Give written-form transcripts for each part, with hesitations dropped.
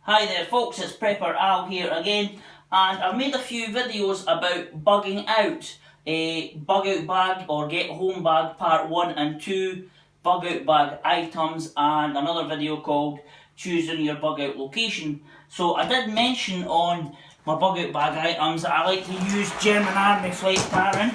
Hi there folks, it's Prepper Al here again, and I've made a few videos about bugging out, a bug out bag or get home bag part 1 and 2, bug out bag items, and another video called choosing your bug out location. So I did mention on my bug out bag items that I like to use German Army Flight Taran.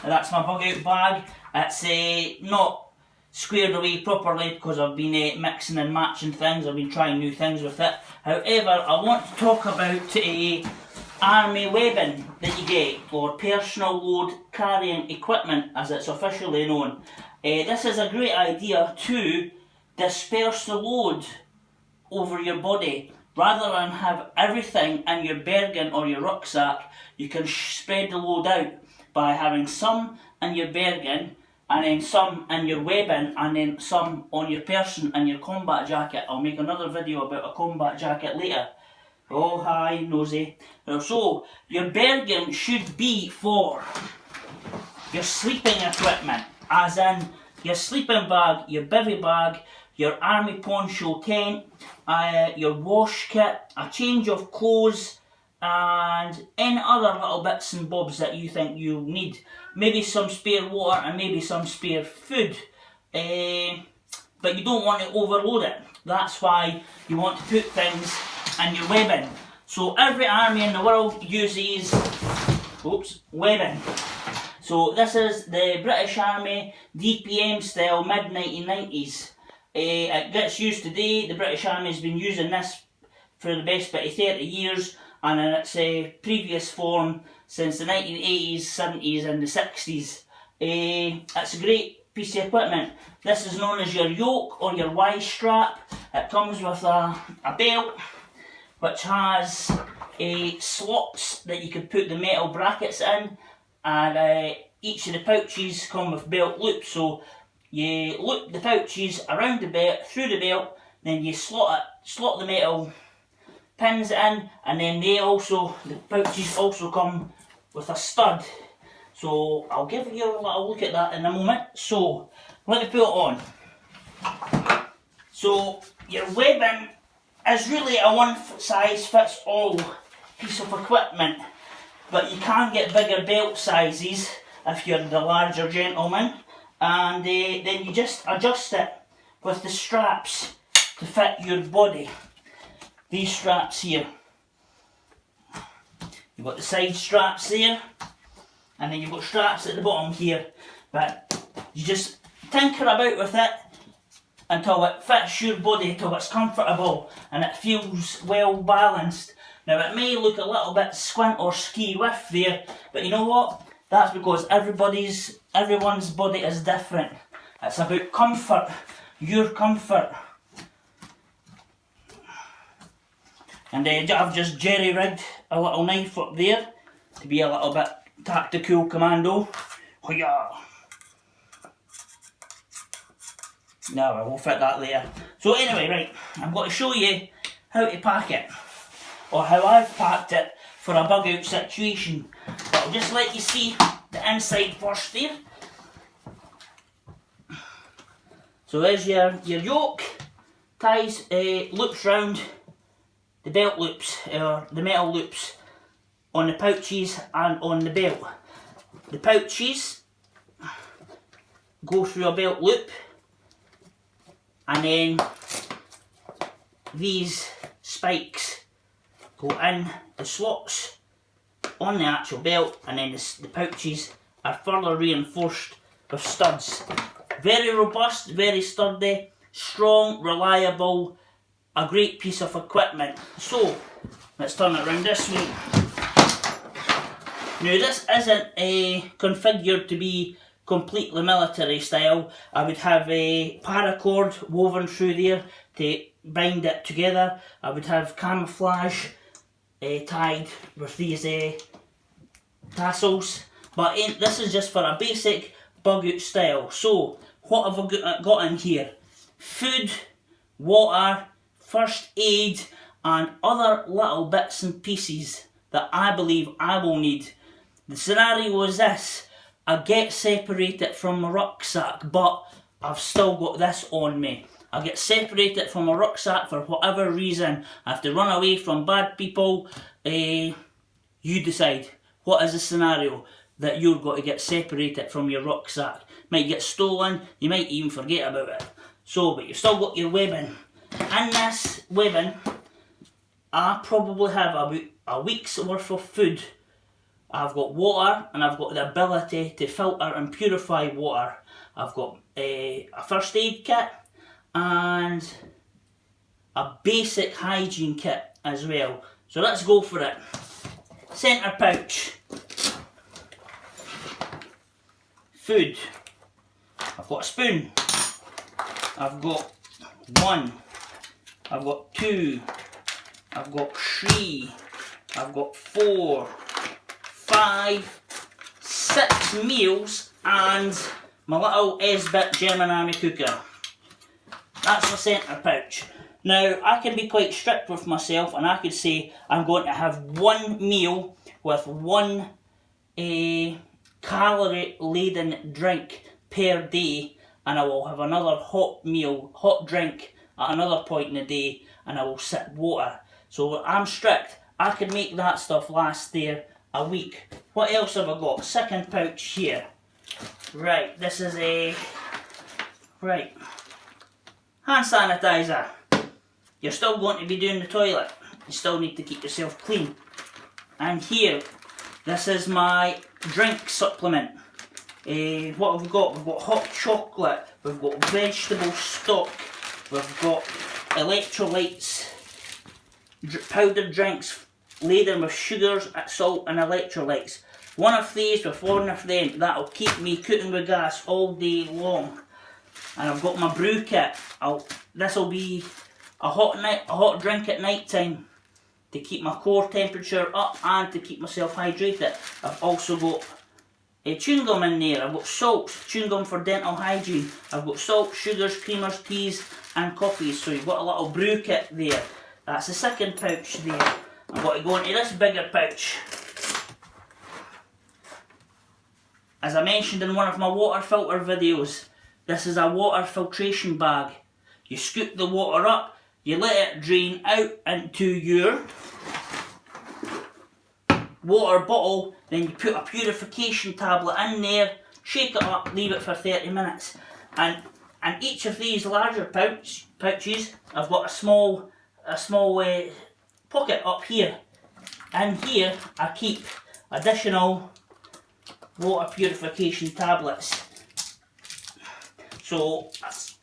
That's my bug out bag. It's not squared away properly because I've been mixing and matching things. I've been trying new things with it. However, I want to talk about army webbing that you get, or personal load carrying equipment as it's officially known. This is a great idea to disperse the load over your body. Rather than have everything in your bergen or your rucksack, you can spread the load out by having some in your bergen, and then some in your webbing, and then some on your person and your combat jacket. I'll make another video about a combat jacket later. Oh hi, nosy. So, your bergen should be for your sleeping equipment, as in your sleeping bag, your bivvy bag, your army poncho tent, your wash kit, a change of clothes, and any other little bits and bobs that you think you need. Maybe some spare water and maybe some spare food. But you don't want to overload it. That's why you want to put things in your webbing. So every army in the world uses webbing. So this is the British Army DPM style mid-1990s. It gets used today. The British Army has been using this for the best bit of 30 years, and in its previous form since the 1980s, 70s and the 60s. It's a great piece of equipment. This is known as your yoke or your Y strap. It comes with a belt which has slots that you can put the metal brackets in, and each of the pouches come with belt loops. So you loop the pouches around the belt, through the belt, then you slot the metal pins in, and then the pouches also come with a stud. So I'll give you a little look at that in a moment. So let me put it on. So your webbing is really a one size fits all piece of equipment, but you can get bigger belt sizes if you're the larger gentleman, and then you just adjust it with the straps to fit your body. These straps here. You've got the side straps there, and then you've got straps at the bottom here, but you just tinker about with it until it fits your body, until it's comfortable and it feels well balanced. Now it may look a little bit squint or ski-whiff there, but you know what? That's because everyone's body is different. It's about comfort, your comfort. And I've just jerry-rigged a little knife up there to be a little bit tactical commando. Hoya! No, I will fit that later. So anyway, right, I'm going to show you how to pack it, or how I've packed it for a bug out situation. But I'll just let you see the inside first there. So there's your yoke, ties, loops round the belt loops, or the metal loops on the pouches and on the belt. The pouches go through a belt loop, and then these spikes go in the slots on the actual belt, and then the pouches are further reinforced with studs. Very robust, very sturdy, strong, reliable, a great piece of equipment. So let's turn it around this way. Now this isn't configured to be completely military style. I would have a paracord woven through there to bind it together. I would have camouflage tied with these tassels, but this is just for a basic bug out style. So what have I got in here? Food, water, first aid, and other little bits and pieces that I believe I will need. The scenario is this: I get separated from my rucksack, but I've still got this on me. I get separated from a rucksack for whatever reason, I have to run away from bad people, you decide. What is the scenario that you're going to get separated from your rucksack? Might get stolen, you might even forget about it. So, but you've still got your webbing. In this webbing, I probably have about a week's worth of food. I've got water, and I've got the ability to filter and purify water. I've got a first aid kit and a basic hygiene kit as well. So let's go for it. Centre pouch. Food. I've got a spoon. I've got 1. I've got 2. I've got 3. I've got 4. 5. 6 meals and my little Esbit German Army cooker. That's my centre pouch. Now, I can be quite strict with myself and I could say I'm going to have 1 meal with 1 calorie-laden drink per day, and I will have another hot drink at another point in the day, and I will sip water. So I'm strict. I can make that stuff last there a week. What else have I got? Second pouch here. Right, this is hand sanitizer. You're still going to be doing the toilet. You still need to keep yourself clean. And here, this is my drink supplement. What have we got? We've got hot chocolate, we've got vegetable stock, we've got electrolytes, powdered drinks laden with sugars, salt and electrolytes. One of these with 1 of them, that'll keep me cooking with gas all day long. And I've got my brew kit. This will be a hot drink at night time to keep my core temperature up and to keep myself hydrated. I've also got chewing gum in there. I've got salts, chewing gum for dental hygiene. I've got salt, sugars, creamers, teas and coffees. So you've got a little brew kit there. That's the second pouch there. I'm going to go into this bigger pouch. As I mentioned in one of my water filter videos, this is a water filtration bag. You scoop the water up, you let it drain out into your water bottle, then you put a purification tablet in there, shake it up, leave it for 30 minutes. And each of these larger pouches, I've got a small pocket up here. And here I keep additional water purification tablets. So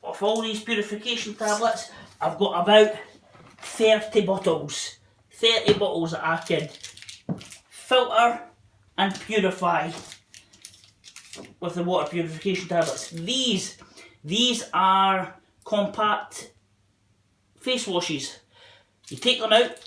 of all these purification tablets, I've got about 30 bottles. 30 bottles that I could filter and purify with the water purification tablets. These are compact face washes. You take them out,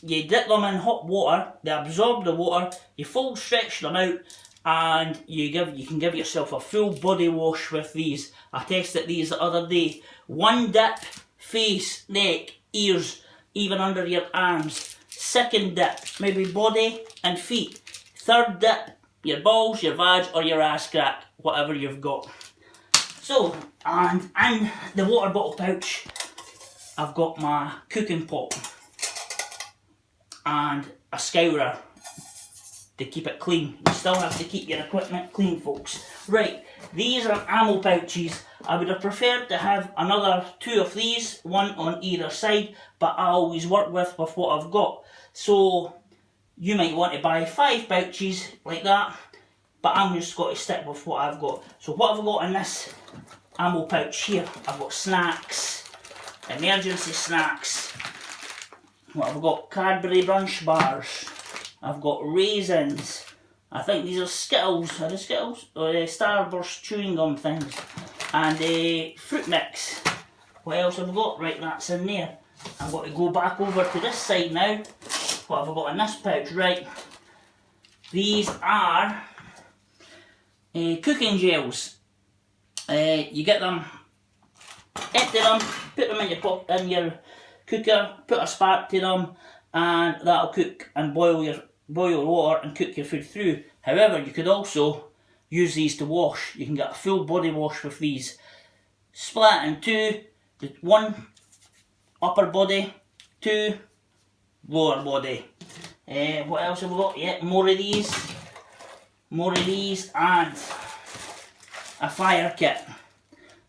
you dip them in hot water, they absorb the water, you full stretch them out, and you can give yourself a full body wash with these. I tested these the other day. 1 dip, face, neck, ears, even under your arms. Second dip, maybe body and feet. Third dip, your balls, your vag or your ass crack, whatever you've got. So, and in the water bottle pouch, I've got my cooking pot and a scourer to keep it clean. You still have to keep your equipment clean, folks. Right, these are ammo pouches. I would have preferred to have another 2 of these, 1 on either side, but I always work with what I've got. So you might want to buy 5 pouches like that, but I'm just going to stick with what I've got. So what have I got in this ammo pouch here? I've got snacks, emergency snacks. What have I got? Cadbury Brunch bars. I've got raisins. I think these are Skittles. Are they Skittles? Or Starburst chewing gum things. And fruit mix. What else have I got? Right, that's in there. I'm going to go back over to this side now. What have I got in this pouch? Right. These are cooking gels. You get them, empty them, put them in your cooker, put a spark to them, and that'll cook and boil water and cook your food through. However, you could also use these to wash. You can get a full body wash with these. Split in 2, one upper body, two lower body. What else have we got? Yeah, more of these, and a fire kit,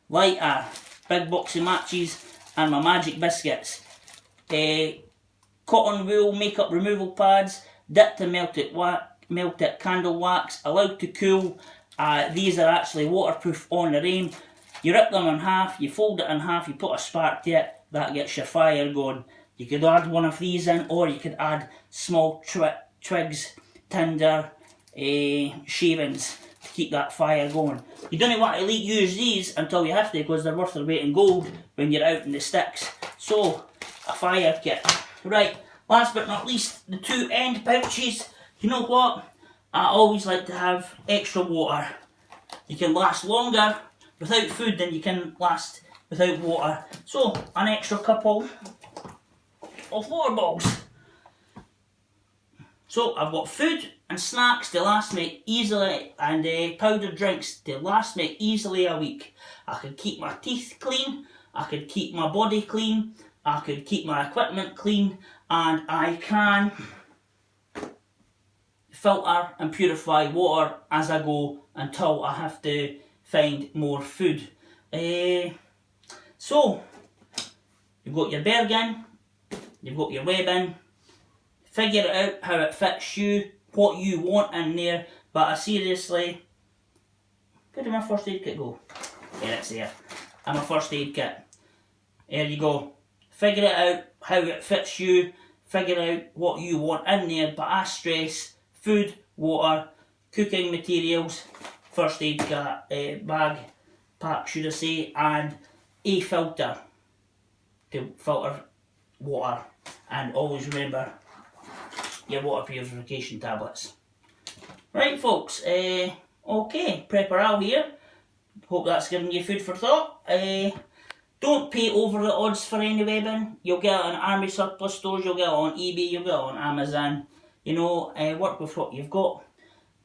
lighter, big box of matches, and my magic biscuits. Cotton wool makeup removal pads, dipped in melted candle wax, allowed to cool. These are actually waterproof on their own. You rip them in half, you fold it in half, you put a spark to it, that gets your fire going. You could add one of these in, or you could add small twigs, tinder, shavings to keep that fire going. You don't want to use these until you have to, because they're worth their weight in gold when you're out in the sticks. So, a fire kit. Right, last but not least, the two end pouches. You know what? I always like to have extra water. You can last longer without food than you can last without water. So, an extra couple of water bottles. So, I've got food and snacks to last me easily, and powdered drinks to last me easily a week. I could keep my teeth clean, I could keep my body clean, I could keep my equipment clean, and I can filter and purify water as I go until I have to find more food. So, you've got your Bergen, you've got your webbing. Figure it out how it fits you, what you want in there, but I seriously, where did my first aid kit go? Yeah, it's there. And my first aid kit. There you go. Figure it out how it fits you, figure out what you want in there, but I stress food, water, cooking materials, first aid bag, pack should I say, and a filter to filter water. And always remember your water purification tablets. Right folks, okay, Prepper Al here. Hope that's given you food for thought. Don't pay over the odds for any webbing. You'll get it on army surplus stores, you'll get it on eBay, you'll get it on Amazon. You know, work with what you've got.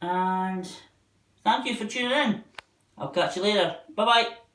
And thank you for tuning in. I'll catch you later. Bye bye.